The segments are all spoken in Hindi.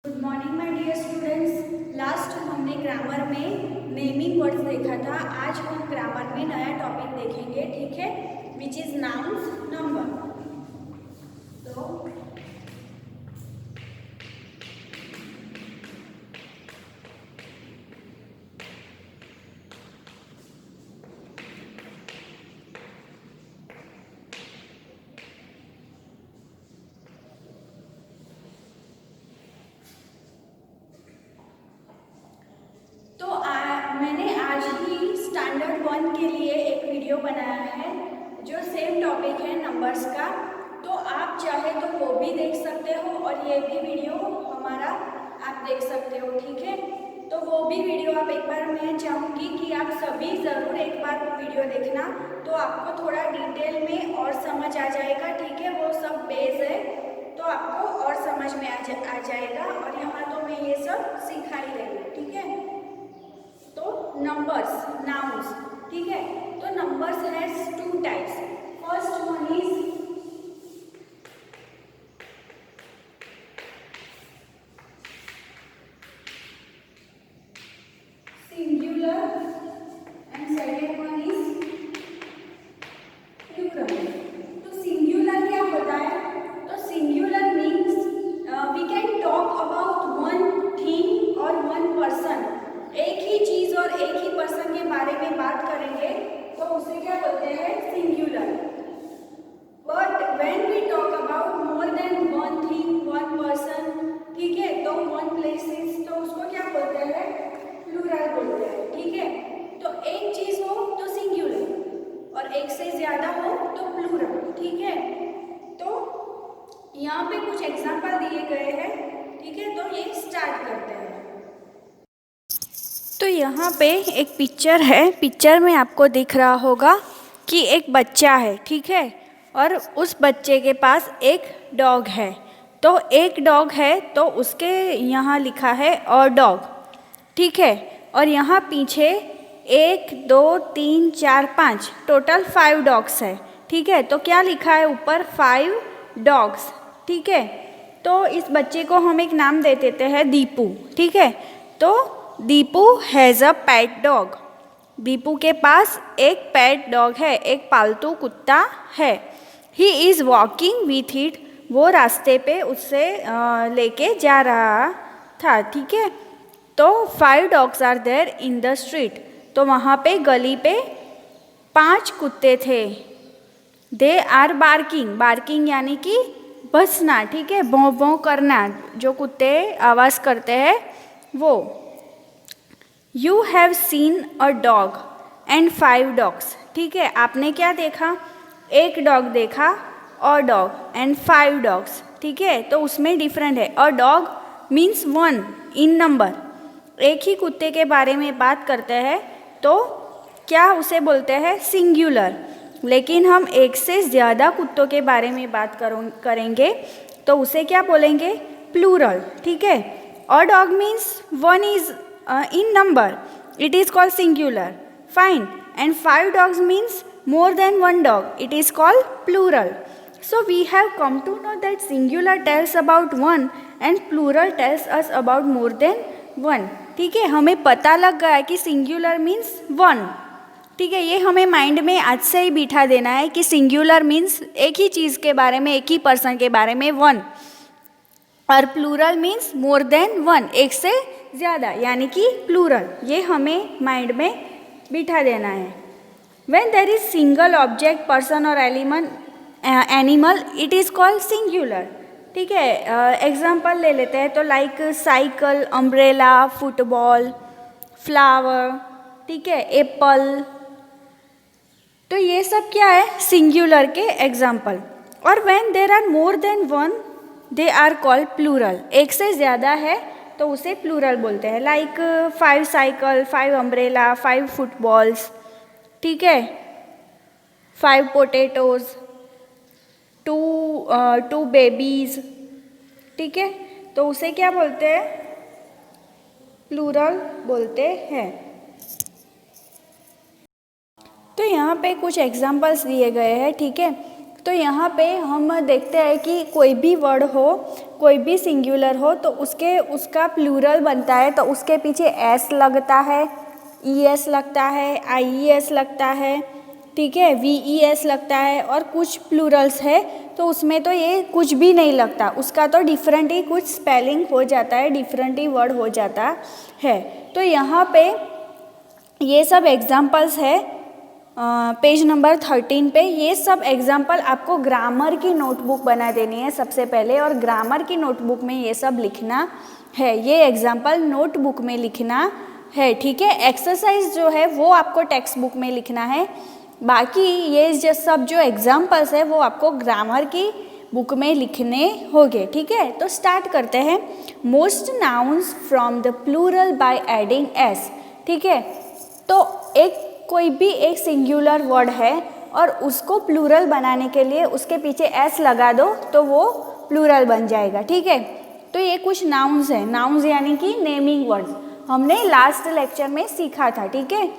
Good morning my dear students. Last हमने ग्रामर में नेमिंग वर्ड्स देखा था। आज हम ग्रामर में नया टॉपिक देखेंगे, ठीक है, विच इज नाउन्स नंबर। तो मैंने आज ही स्टैंडर्ड 1 के लिए एक वीडियो बनाया है जो सेम टॉपिक है नंबर्स का। तो आप चाहे तो वो भी देख सकते हो और ये भी वीडियो हमारा आप देख सकते हो, ठीक है। तो वो भी वीडियो आप एक बार, मैं चाहूँगी कि आप सभी ज़रूर एक बार वो वीडियो देखना, तो आपको थोड़ा डिटेल में और समझ आ जाएगा, ठीक है। वो सब बेस है तो आपको और समझ में आ जाएगा। और यहाँ तो मैं ये सब सिखा ही रही हूँ, ठीक है। तो नंबर्स, नाउन्स, ठीक है। तो numbers has two types. First one is singular and second one is plural. तो सिंगुलर क्या होता है? तो singular means we can talk about one thing और वन पर्सन। एक ही चीज और एक ही पर्सन के बारे में बात करेंगे तो उसे क्या बोलते हैं? Singular. But when we talk about more than one thing, one person, ठीक है, तो वन प्लेसेस, तो उसको क्या बोलते हैं? प्लूरल बोलते हैं, ठीक है। तो एक चीज हो तो सिंगुलर और एक से ज्यादा हो तो प्लूरल, ठीक है। तो यहाँ पे कुछ एग्जाम्पल दिए गए हैं, ठीक है। तो ये स्टार्ट करते हैं। तो यहाँ पे एक पिक्चर है। पिक्चर में आपको दिख रहा होगा कि एक बच्चा है, ठीक है, और उस बच्चे के पास एक डॉग है। तो एक डॉग है तो उसके यहाँ लिखा है और डॉग, ठीक है। और यहाँ पीछे 1 2 3 4 5 टोटल 5 डॉग्स है, ठीक है। तो क्या लिखा है ऊपर? 5 डॉग्स, ठीक है। तो इस बच्चे को हम एक नाम दे देते हैं दीपू, ठीक है। तो Deepu has a pet dog. Deepu के पास एक पेट डॉग है, एक पालतू कुत्ता है। He is walking with it. वो रास्ते पे उससे लेके जा रहा था, ठीक है। तो 5 dogs are there in the street. तो वहाँ पे गली पे 5 कुत्ते थे। They are barking. बार्किंग यानी कि भसना, ठीक है, भौं भौं करना, जो कुत्ते आवाज़ करते हैं वो। You have seen a dog and 5 dogs, ठीक है। आपने क्या देखा? एक डॉग देखा और डॉग एंड 5 डॉग्स, ठीक है। तो उसमें डिफरेंट है। A dog means 1 in number. एक ही कुत्ते के बारे में बात करते हैं तो क्या उसे बोलते हैं? सिंगुलर। लेकिन हम एक से ज़्यादा कुत्तों के बारे में बात करेंगे तो उसे क्या बोलेंगे? प्लूरल, ठीक है। A dog means 1 is in number, it is called singular, fine. And 5 dogs means more than 1 dog, it is called plural. So we have come to know that singular tells about 1 and plural tells us about more than 1, ठीक है। हमें पता लग गया कि singular means 1, ठीक है। ये हमें माइंड में आज से ही बिठा देना है कि singular means एक ही चीज़ के बारे में, एक ही पर्सन के बारे में 1, और प्लूरल मीन्स मोर देन 1, एक से ज़्यादा, यानी कि प्लूरल। ये हमें माइंड में बिठा देना है। When there is single object, person और animal, it is called singular, ठीक है। एग्जाम्पल ले लेते हैं तो like cycle, umbrella, football, flower, ठीक है, एप्पल। तो ये सब क्या है? सिंगुलर के एग्जाम्पल। और when there are more than 1 they are called plural. एक से ज़्यादा है तो उसे प्लूरल बोलते हैं। लाइक 5 साइकिल, 5 अम्ब्रेला, 5 फुटबॉल्स, ठीक है, 5 पोटैटोज, 2 बेबीज, ठीक है। तो उसे क्या बोलते हैं? प्लूरल बोलते हैं। तो यहाँ पे कुछ एग्जाम्पल्स दिए गए हैं, ठीक है। तो यहाँ पे हम देखते हैं कि कोई भी वर्ड हो, कोई भी सिंगुलर हो तो उसका प्लूरल बनता है तो उसके पीछे एस लगता है, ई एस लगता है, आई ई एस लगता है, ठीक है, वी ई एस लगता है। और कुछ प्लूरल्स है तो उसमें तो ये कुछ भी नहीं लगता, उसका तो डिफरेंट ही कुछ स्पेलिंग हो जाता है, डिफरेंट ही वर्ड हो जाता है। तो यहाँ पे ये सब एग्जाम्पल्स है पेज नंबर 13 पे। ये सब एग्जाम्पल आपको ग्रामर की नोटबुक बना देनी है सबसे पहले, और ग्रामर की नोटबुक में ये सब लिखना है, ये एग्जाम्पल नोटबुक में लिखना है, ठीक है। एक्सरसाइज जो है वो आपको टेक्स्ट बुक में लिखना है, बाकी ये सब जो एग्जाम्पल्स है वो आपको ग्रामर की बुक में लिखने होंगे, ठीक है। तो स्टार्ट करते हैं। Most nouns from the plural by adding S, ठीक है। तो कोई भी एक सिंगुलर वर्ड है और उसको प्लूरल बनाने के लिए उसके पीछे एस लगा दो तो वो प्लूरल बन जाएगा, ठीक है। तो ये कुछ नाउन्स हैं, नाउन्स यानी कि नेमिंग वर्ड्स, हमने लास्ट लेक्चर में सीखा था, ठीक है।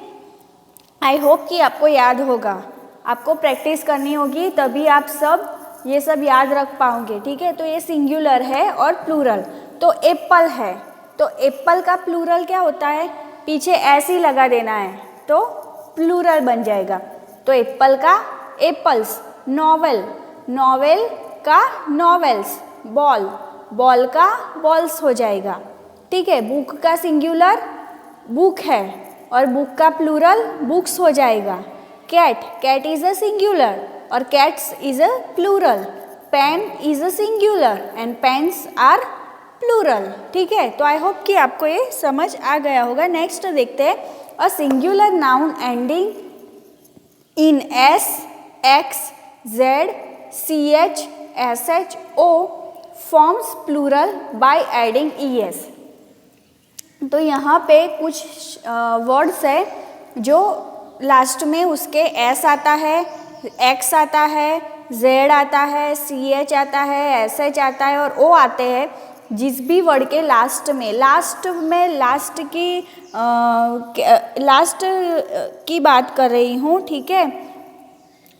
आई होप कि आपको याद होगा, आपको प्रैक्टिस करनी होगी तभी आप ये सब याद रख पाओगे, ठीक है। तो ये सिंगुलर है और प्लूरल। तो एप्पल है, तो एप्पल का प्लूरल क्या होता है, पीछे एस ही लगा देना है तो प्लूरल बन जाएगा। तो एप्पल का एप्पल्स, नॉवेल, नॉवेल का नॉवेल्स, बॉल का बॉल्स हो जाएगा, ठीक है। बुक का सिंगुलर बुक है और बुक का प्लूरल बुक्स हो जाएगा। कैट इज अ सिंगुलर और cats is a plural. Pen is a singular and pens are plural, ठीक है। तो आई होप कि आपको ये समझ आ गया होगा। नेक्स्ट देखते हैं, a singular noun ending in S, X, Z, C H, S H, O forms plural by adding E S. तो यहाँ पे कुछ वर्ड्स है जो लास्ट में उसके एस आता है, एक्स आता है, जेड आता है, सी एच आता है, एस एच आता है और ओ आते हैं। जिस भी वर्ड के लास्ट की बात कर रही हूँ, ठीक है।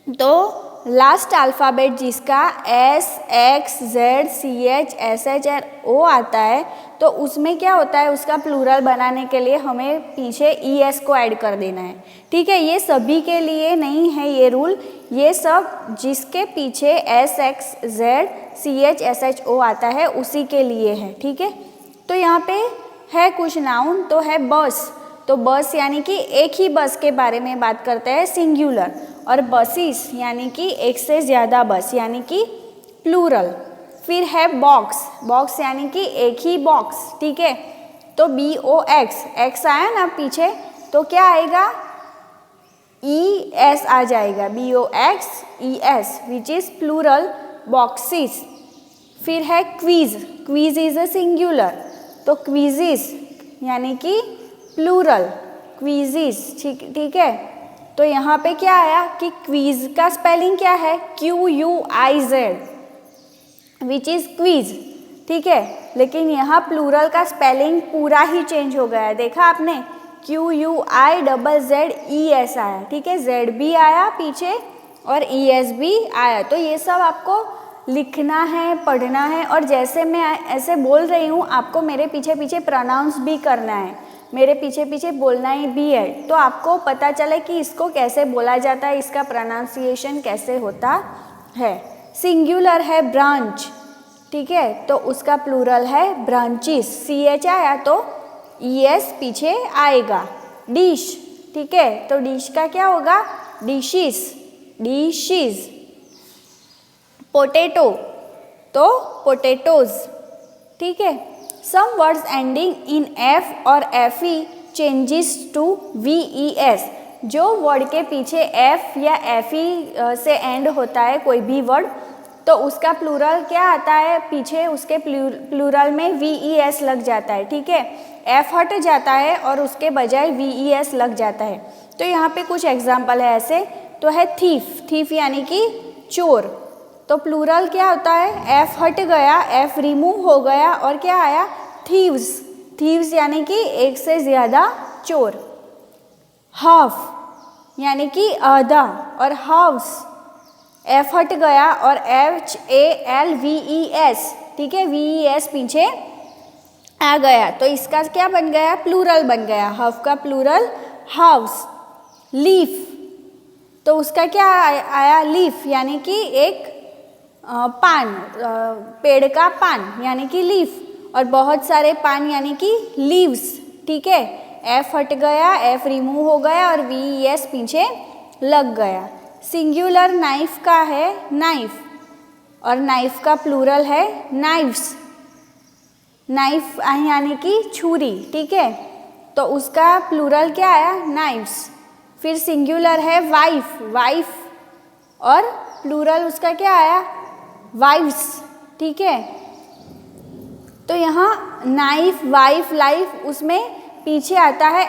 तो लास्ट अल्फ़ाबेट जिसका S, X, Z, C H, S H और ओ आता है तो उसमें क्या होता है, उसका प्लूरल बनाने के लिए हमें पीछे ई एस को ऐड कर देना है, ठीक है। ये सभी के लिए नहीं है ये रूल, ये सब जिसके पीछे S, X, Z, C H, S H, O आता है उसी के लिए है, ठीक है। तो यहाँ पे है कुछ नाउन, तो है बस। तो बस यानी कि एक ही बस के बारे में बात करते हैं, सिंगुलर। और बसेस यानी कि एक से ज़्यादा बस यानी कि प्लूरल। फिर है बॉक्स, बॉक्स यानी कि एक ही बॉक्स, ठीक है। तो बी ओ एक्स, एक्स आया ना पीछे तो क्या आएगा, ई एस आ जाएगा, B O X E S which is plural boxes. फिर है quiz, quiz is a singular तो क्वीजेस यानी कि प्लूरल क्वीजेस, ठीक है। तो यहाँ पे क्या आया कि क्वीज का स्पेलिंग क्या है, Q U I Z which is quiz, ठीक है। लेकिन यहाँ प्लूरल का स्पेलिंग पूरा ही चेंज हो गया है, देखा आपने, Q U I double Z E S आया, ठीक है। जेड भी आया पीछे और ई एस भी आया। तो ये सब आपको लिखना है, पढ़ना है, और जैसे मैं ऐसे बोल रही हूँ आपको मेरे पीछे पीछे प्रोनाउंस भी करना है, मेरे पीछे पीछे बोलना ही भी है, तो आपको पता चले कि इसको कैसे बोला जाता है, इसका प्रोनाउंसिएशन कैसे होता है। सिंगुलर है ब्रांच, ठीक है, तो उसका प्लूरल है ब्रांचेस, सी एच आया तो ई एस पीछे आएगा। डिश, ठीक है, तो डिश का क्या होगा, डिशेस, डिशेस। पोटैटो तो पोटैटोज, ठीक है। Some words ending in F और F E changes to V E S. जो वर्ड के पीछे एफ या एफ ई से एंड होता है कोई भी वर्ड तो उसका प्लूरल क्या आता है, पीछे उसके प्लूरल में वी ई एस लग जाता है, ठीक है। एफ हट जाता है और उसके बजाय वी ई एस लग जाता है। तो यहाँ पे कुछ एग्जाम्पल है ऐसे, तो है थीफ, थीफ यानी कि चोर, तो प्लूरल क्या होता है, एफ हट गया, एफ रिमूव हो गया और क्या आया, थीव्स, थीव्स यानी कि एक से ज़्यादा चोर। हाफ यानी कि आधा और हाउस एफ हट गया और HALVES, ठीक है, VES पीछे आ गया तो इसका क्या बन गया, प्लूरल बन गया। हव का प्लूरल हाउस। लीफ तो उसका क्या आया, लीफ यानी कि एक पान, पेड़ का पान यानी कि लीफ, और बहुत सारे पान यानी कि लीव्स, ठीक है। एफ हट गया, एफ रिमूव हो गया और VES पीछे लग गया। सिंगुलर नाइफ का है नाइफ और नाइफ का प्लूरल है नाइफ्स। नाइफ यानी कि छुरी, ठीक है, तो उसका प्लूरल क्या आया, नाइफ्स। फिर सिंगुलर है वाइफ, वाइफ और प्लूरल उसका क्या आया, वाइफ्स, ठीक है। तो यहाँ नाइफ, वाइफ, लाइफ, उसमें पीछे आता है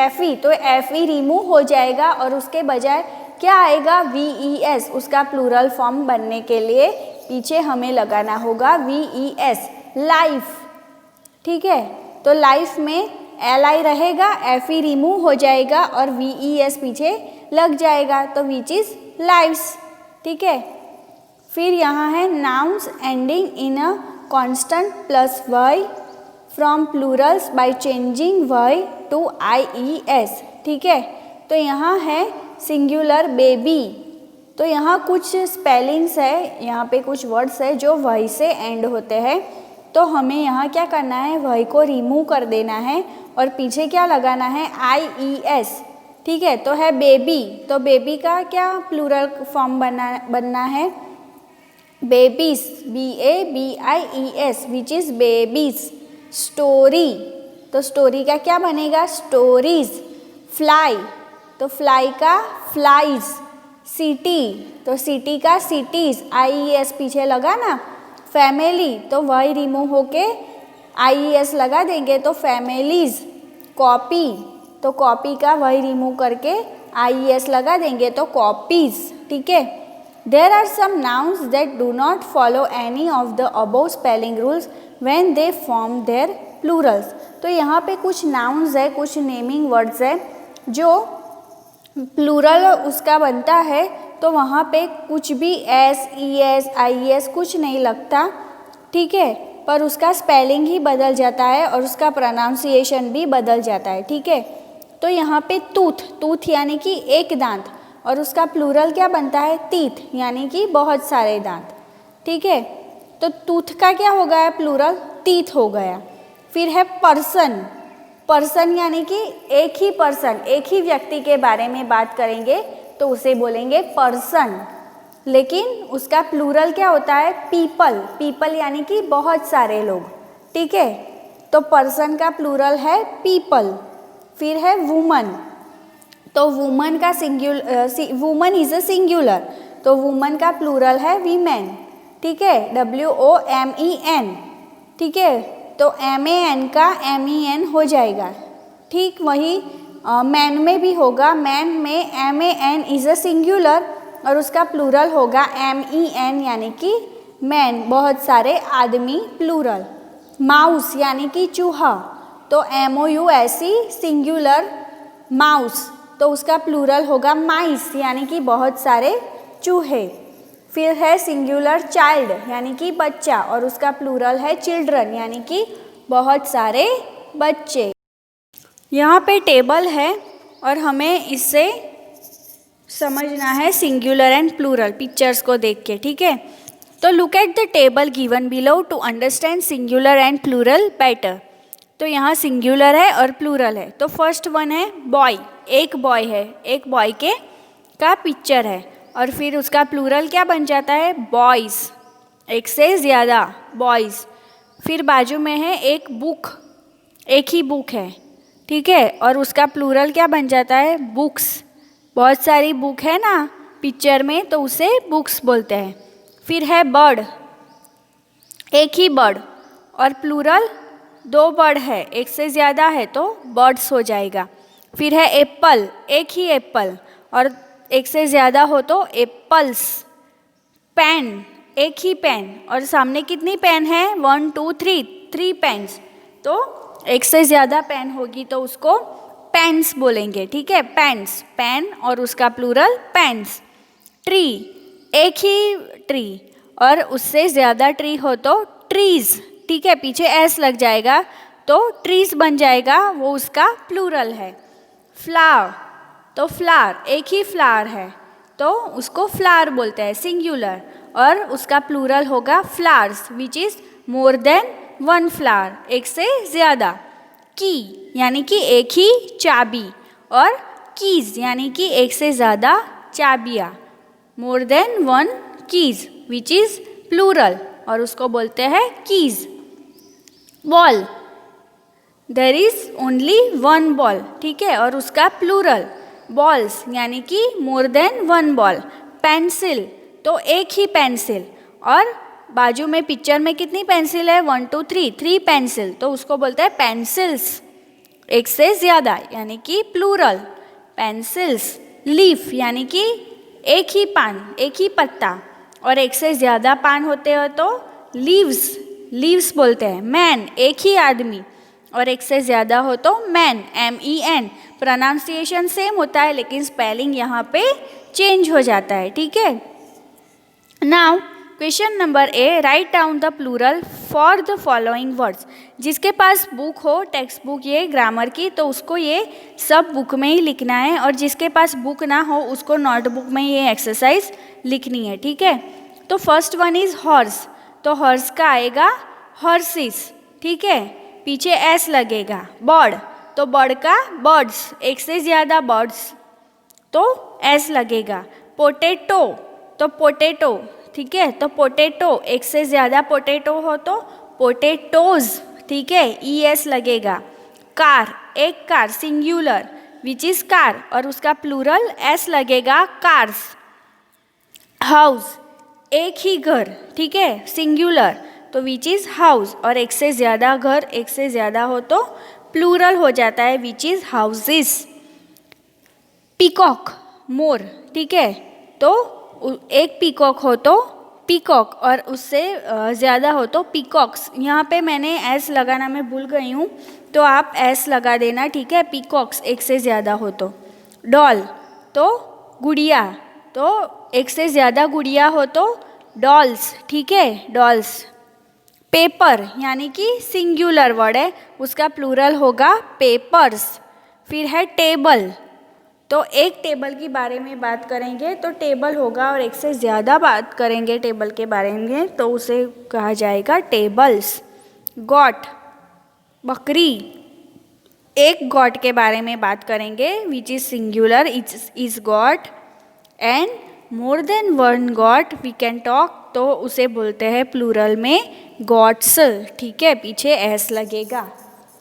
FE, तो FE रिमूव हो जाएगा और उसके बजाय क्या आएगा, VES। उसका प्लूरल फॉर्म बनने के लिए पीछे हमें लगाना होगा VES, लाइफ, ठीक है। तो लाइफ में LI रहेगा, FE रिमूव हो जाएगा और VES पीछे लग जाएगा, तो विच इज लाइव्स, ठीक है। फिर यहाँ है nouns ending in a constant plus Y from plurals by changing Y to IES, ठीक है। तो यहाँ है सिंगुलर बेबी, तो यहाँ कुछ स्पेलिंग्स है, यहाँ पे कुछ वर्ड्स है जो वाई से एंड होते हैं, तो हमें यहाँ क्या करना है, वाई को रिमूव कर देना है और पीछे क्या लगाना है, IES, ठीक है। तो है बेबी, तो बेबी का क्या प्लूरल फॉर्म बनना है, babies, BABIES, which is babies. Story, तो स्टोरी का क्या बनेगा, स्टोरीज। फ्लाई, तो फ्लाई का फ्लाइज। सिटी, तो सिटी का सिटीज, IES पीछे लगा ना। फैमिली, तो वाई रिमूव होके IES लगा देंगे तो फैमिलीज। कॉपी, तो कॉपी का वाई रिमूव करके IES लगा देंगे तो कॉपीज, ठीक है। There are some nouns that do not follow any of the above spelling rules when they form their plurals. तो यहाँ पे कुछ nouns है, कुछ नेमिंग वर्ड्स है जो प्लूरल उसका बनता है तो वहाँ पे कुछ भी SES IES कुछ नहीं लगता, ठीक है, पर उसका स्पेलिंग ही बदल जाता है और उसका प्रोनाउंसिएशन भी बदल जाता है, ठीक है। तो यहाँ पे टूथ, टूथ यानी कि एक दांत, और उसका प्लूरल क्या बनता है, टीथ यानी कि बहुत सारे दांत, ठीक है। तो टूथ का क्या हो गया प्लूरल, टीथ हो गया। फिर है पर्सन, पर्सन यानी कि एक ही पर्सन, एक ही व्यक्ति के बारे में बात करेंगे तो उसे बोलेंगे पर्सन, लेकिन उसका प्लूरल क्या होता है, पीपल, पीपल यानी कि बहुत सारे लोग, ठीक है। तो पर्सन का प्लूरल है पीपल। फिर है वुमन, तो वुमन का वुमन इज अ सिंगुलर, तो वुमन का प्लूरल है वीमेन, ठीक है, WOMEN, ठीक है। तो MAN का MEN हो जाएगा, ठीक वही मैन में भी होगा, मैन में MAN इज अ सिंगुलर और उसका प्लूरल होगा MEN यानी कि मैन, बहुत सारे आदमी, प्लूरल। माउस यानी कि चूहा, तो MOUSE सिंगुलर माउस, तो उसका प्लूरल होगा माइस यानी कि बहुत सारे चूहे। फिर है सिंगुलर चाइल्ड यानी कि बच्चा और उसका प्लूरल है चिल्ड्रन यानी कि बहुत सारे बच्चे। यहाँ पे टेबल है और हमें इससे समझना है सिंगुलर एंड प्लूरल पिक्चर्स को देख के, ठीक है। तो look at the table given below to understand singular and plural better. तो यहाँ सिंगुलर है और प्लूरल है। तो फर्स्ट वन है बॉय, एक बॉय है, एक बॉय के का पिक्चर है और फिर उसका प्लूरल क्या बन जाता है, बॉयज़, एक से ज़्यादा बॉयज़। फिर बाजू में है एक बुक, एक ही बुक है, ठीक है, और उसका प्लूरल क्या बन जाता है, बुक्स, बहुत सारी बुक है ना पिक्चर में तो उसे बुक्स बोलते हैं। फिर है बर्ड, एक ही बर्ड और प्लूरल दो बर्ड है, एक से ज़्यादा है तो बर्ड्स हो जाएगा। फिर है एप्पल, एक ही एप्पल और एक से ज़्यादा हो तो एप्पल्स। पेन, एक ही पेन और सामने कितनी पेन है, 1 2 3, 3 पेन्स, तो एक से ज़्यादा पेन होगी तो उसको पेन्स बोलेंगे, ठीक है, पेन्स, पेन और उसका प्लूरल पेन्स। ट्री, एक ही ट्री और उससे ज़्यादा ट्री हो तो ट्रीज़, ठीक है, पीछे एस लग जाएगा तो ट्रीज बन जाएगा, वो उसका प्लूरल है। फ्लावर, तो फ्लावर एक ही फ्लावर है तो उसको फ्लावर बोलते हैं सिंगुलर, और उसका प्लूरल होगा flowers which is more than one flower, एक से ज़्यादा। की यानी कि एक ही चाबी, और कीज़ यानी कि एक से ज़्यादा चाबियाँ, more than one keys which is plural, और उसको बोलते हैं keys. Ball, there is only one ball, ठीक है, और उसका प्लूरल बॉल्स यानी कि more than one ball. Pencil, तो एक ही पेंसिल, और बाजू में पिक्चर में कितनी पेंसिल है, 1 2 3, 3 पेंसिल, तो उसको बोलते हैं पेंसिल्स, एक से ज़्यादा यानी कि प्लूरल पेंसिल्स। लीफ यानी कि एक ही पान, एक ही पत्ता, और एक से ज़्यादा पान होते हो तो लीव्स, लीव्स बोलते हैं। मैन, एक ही आदमी, और एक से ज़्यादा हो तो मैन, MEN। प्रोनाउंसिएशन सेम होता है लेकिन स्पेलिंग यहाँ पे चेंज हो जाता है, ठीक है। Now question number A, write down the plural for the following words. जिसके पास बुक हो, टेक्स्ट बुक ये ग्रामर की, तो उसको ये सब बुक में ही लिखना है, और जिसके पास बुक ना हो उसको नोटबुक में ये एक्सरसाइज लिखनी है, ठीक है। तो फर्स्ट वन इज़ हॉर्स, तो हॉर्स का आएगा हॉर्सिस, ठीक है, पीछे एस लगेगा। बर्ड, तो बर्ड का बर्ड्स, एक से ज़्यादा बर्ड्स तो एस लगेगा। पोटैटो, तो पोटैटो, ठीक है, तो पोटैटो एक से ज़्यादा पोटैटो हो तो पोटैटोज, ठीक है, ES लगेगा। कार, एक car singular which is car, और उसका प्लूरल एस लगेगा, कार्स। हाउस, एक ही घर, ठीक है, सिंगुलर, तो विच इज़ हाउस, और एक से ज़्यादा घर, एक से ज़्यादा हो तो प्लूरल हो जाता है विच इज़ हाउसेस। पीकॉक, मोर, ठीक है, तो एक पीकॉक हो तो पीकॉक, और उससे ज़्यादा हो तो पीकॉक्स। यहाँ पे मैंने एस लगाना मैं भूल गई हूँ, तो आप एस लगा देना, ठीक है, पीकॉक्स एक से ज़्यादा हो तो। डॉल, तो गुड़िया, तो एक से ज़्यादा गुड़िया हो तो डॉल्स, ठीक है, डॉल्स। पेपर यानी कि सिंगुलर वर्ड है, उसका प्लूरल होगा पेपर्स। फिर है टेबल, तो एक टेबल के बारे में बात करेंगे तो टेबल होगा, और एक से ज़्यादा बात करेंगे टेबल के बारे में तो उसे कहा जाएगा टेबल्स। गॉट, बकरी, एक गॉट के बारे में बात करेंगे which is singular, is goat, and more than one goat we can talk, तो उसे बोलते हैं प्लूरल में गॉट्स, ठीक है, पीछे एस लगेगा।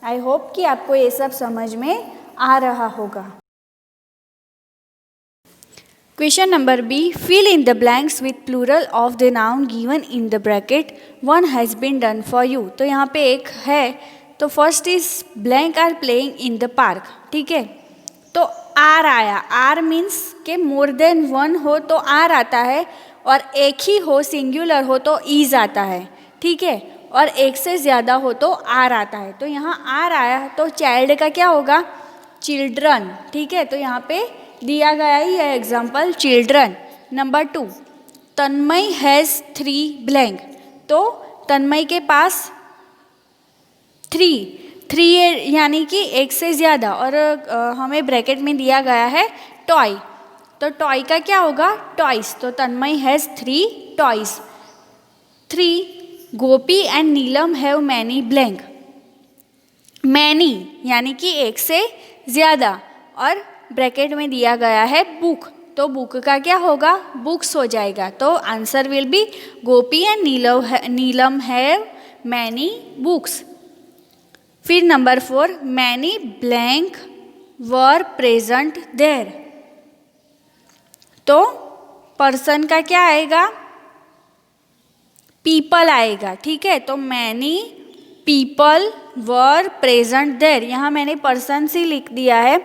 आई होप कि आपको ये सब समझ में आ रहा होगा। Question number B, fill in the blanks with plural of the noun given in the bracket, one has been done for you. तो यहाँ पे एक है, तो first is blank are playing in the park, ठीक है, तो आर आया, आर मीन्स के मोर देन वन हो तो आर आता है, और एक ही हो सिंगुलर हो तो ईज आता है, ठीक है, और एक से ज़्यादा हो तो आर आता है। तो यहाँ आर आया तो चाइल्ड का क्या होगा, चिल्ड्रन, ठीक है, तो यहाँ पे दिया गया ही है example children. Number 2, Tanmay has 3 blank, तो तन्मय के पास 3 यानी कि एक से ज़्यादा, और हमें ब्रैकेट में दिया गया है टॉय, तो टॉय का क्या होगा, टॉयस, तो Tanmay has 3 toys. 3, Gopi and Neelam have many blank, many यानी कि एक से ज़्यादा, और ब्रैकेट में दिया गया है बुक, तो बुक का क्या होगा, बुक्स हो जाएगा, तो answer will be Gopi and Neelam have many books. फिर number 4, many blank were present there, तो पर्सन का क्या आएगा, पीपल आएगा, ठीक है, तो many people were present there, यहाँ मैंने पर्सन ही लिख दिया है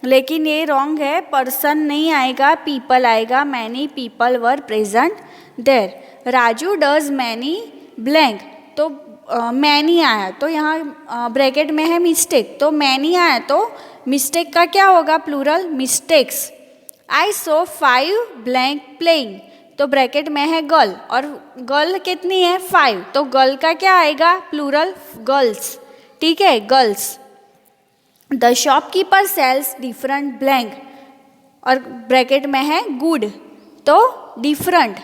लेकिन ये रॉन्ग है, पर्सन नहीं आएगा, पीपल आएगा, many people were present there. Raju does many blank, तो मैनी आया, तो यहाँ ब्रैकेट में है मिस्टेक, तो मैनी आया तो मिस्टेक का क्या होगा, प्लूरल मिस्टेक्स। आई सो 5 ब्लैंक प्लेइंग, तो ब्रैकेट में है गर्ल, और गर्ल कितनी है 5, तो गर्ल का क्या आएगा प्लूरल गर्ल्स, ठीक है girls. The shopkeeper sales different blank, और ब्रैकेट में है गुड, तो डिफरेंट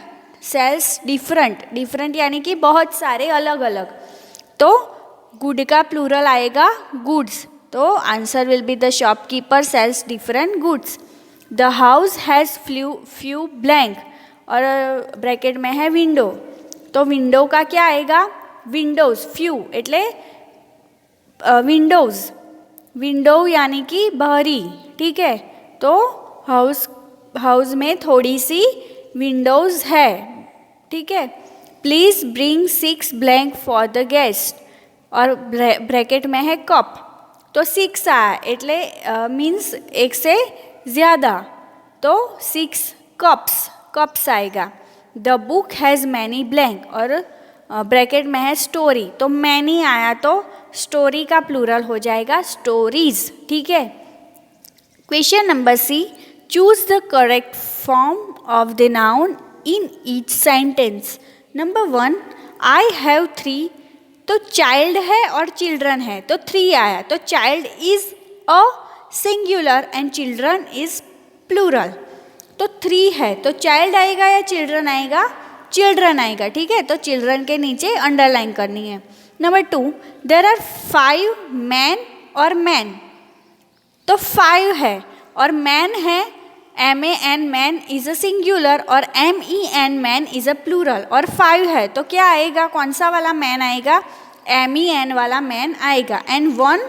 सेल्स डिफरेंट, डिफरेंट यानी कि बहुत सारे अलग अलग, तो गुड का प्लूरल आएगा गुड्स, तो answer will be the shopkeeper sales different goods. The house has few blank, और ब्रैकेट में है विंडो, तो विंडो का क्या आएगा विंडोज़, फ्यू एटले विंडोज़, विंडो यानी कि बाहरी, ठीक है, तो हाउस में थोड़ी सी विंडोज़ है, ठीक है। Please bring 6 blank for the guest, और ब्रैकेट में है कप, तो 6 आया एटले मीन्स एक से ज़्यादा, तो 6 कप्स आएगा। The book has many blank, और ब्रैकेट में है स्टोरी, तो मैनी आया तो स्टोरी का प्लूरल हो जाएगा स्टोरीज, ठीक है। Question number C, choose the correct form of the noun in each sentence. Number 1, I have 3, तो चाइल्ड है और चिल्ड्रन है, तो 3 आया, तो child is a singular and children is plural, तो 3 है, तो चाइल्ड आएगा या चिल्ड्रन आएगा, चिल्ड्रन आएगा, ठीक है, तो चिल्ड्रन के नीचे अंडरलाइन करनी है। नंबर 2, देर आर 5 मैन और मैन, तो 5 है, और मैन है MAN man is a singular, और MEN men is a plural, और 5 है, तो क्या आएगा कौन सा वाला मैन आएगा, MEN वाला मैन आएगा। एंड वन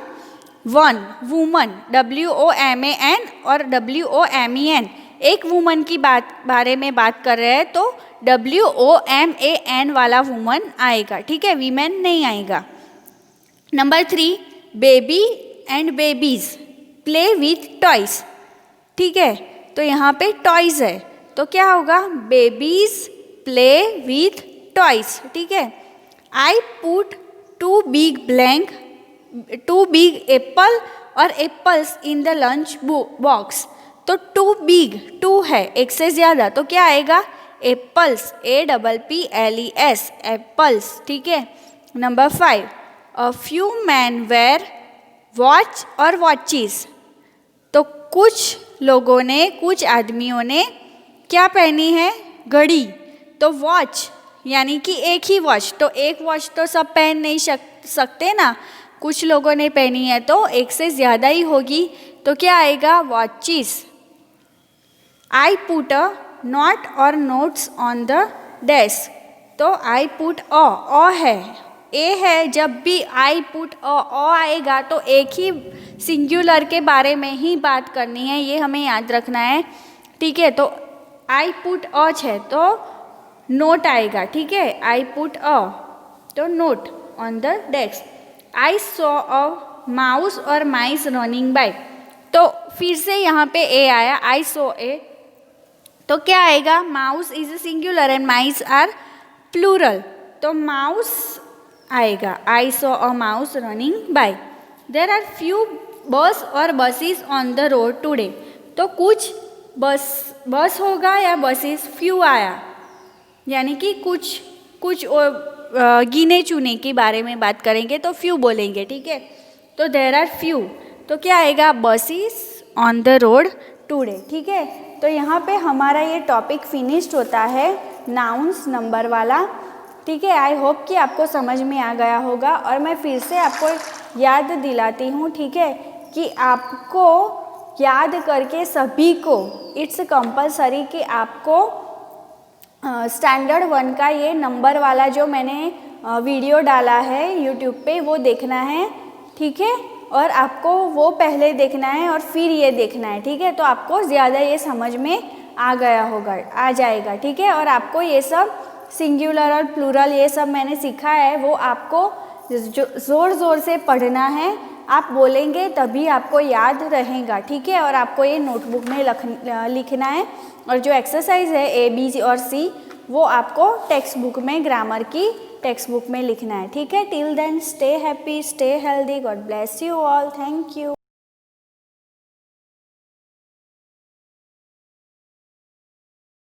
वुमन, WOMAN और WOMEN, एक वुमन की बारे में बात कर रहे हैं, तो WOMAN वाला वुमन आएगा, ठीक है, वीमेन नहीं आएगा। Number 3, baby and babies play with toys, ठीक है, तो यहाँ पे टॉयज है, तो क्या होगा बेबीज प्ले विथ टॉयज, ठीक है। आई पुट 2 बिग एप्पल और apples in the lunch box, तो 2 है, एक से ज़्यादा, तो क्या आएगा एप्पल्स, APPLES एप्पल्स, ठीक है। Number 5, a few man were watch और वॉचेस, तो कुछ लोगों ने, कुछ आदमियों ने क्या पहनी है घड़ी, तो वॉच यानी कि एक ही वॉच, तो एक वॉच तो सब पहन नहीं सकते ना, कुछ लोगों ने पहनी है तो एक से ज़्यादा ही होगी, तो क्या आएगा watches. I put a note और नोट्स ऑन द डेस्क, तो आई पुट अ है, ए है, जब भी आई पुट अ आएगा तो एक ही सिंगुलर के बारे में ही बात करनी है, ये हमें याद रखना है, ठीक है। तो आई पुट अ है तो नोट आएगा, ठीक है, आई पुट अ, तो note on the desk. I saw a mouse और माइस रनिंग बाय, तो फिर से यहाँ पे ए आया, आई सॉ ए, तो क्या आएगा mouse is a singular and mice are plural, तो माउस आएगा, I saw a mouse running by. There are few bus और buses on the road today, तो कुछ बस होगा या बसेस, फ्यू आया यानी कि कुछ गिने चुने के बारे में बात करेंगे तो फ्यू बोलेंगे, ठीक है। तो देर आर फ्यू, तो क्या आएगा buses on the road today, ठीक है। तो यहाँ पे हमारा ये टॉपिक फिनिश्ड होता है नाउन्स नंबर वाला, ठीक है। आई होप कि आपको समझ में आ गया होगा, और मैं फिर से आपको याद दिलाती हूँ, ठीक है, कि आपको याद करके सभी को, इट्स कंपलसरी कि आपको स्टैंडर्ड 1 का ये नंबर वाला जो मैंने वीडियो डाला है यूट्यूब पे वो देखना है, ठीक है, और आपको वो पहले देखना है और फिर ये देखना है, ठीक है। तो आपको ज़्यादा ये समझ में आ गया होगा, आ जाएगा, ठीक है। और आपको ये सब सिंगुलर और प्लूरल ये सब मैंने सीखा है, वो आपको ज़ोर ज़ोर से पढ़ना है, आप बोलेंगे तभी आपको याद रहेगा, ठीक है। और आपको ये नोटबुक में लिखना है, और जो एक्सरसाइज है A, B और C वो आपको टेक्स्ट बुक में, ग्रामर की टेक्स्ट बुक में लिखना है, ठीक है। Till then stay happy, stay healthy, God bless you all, thank you.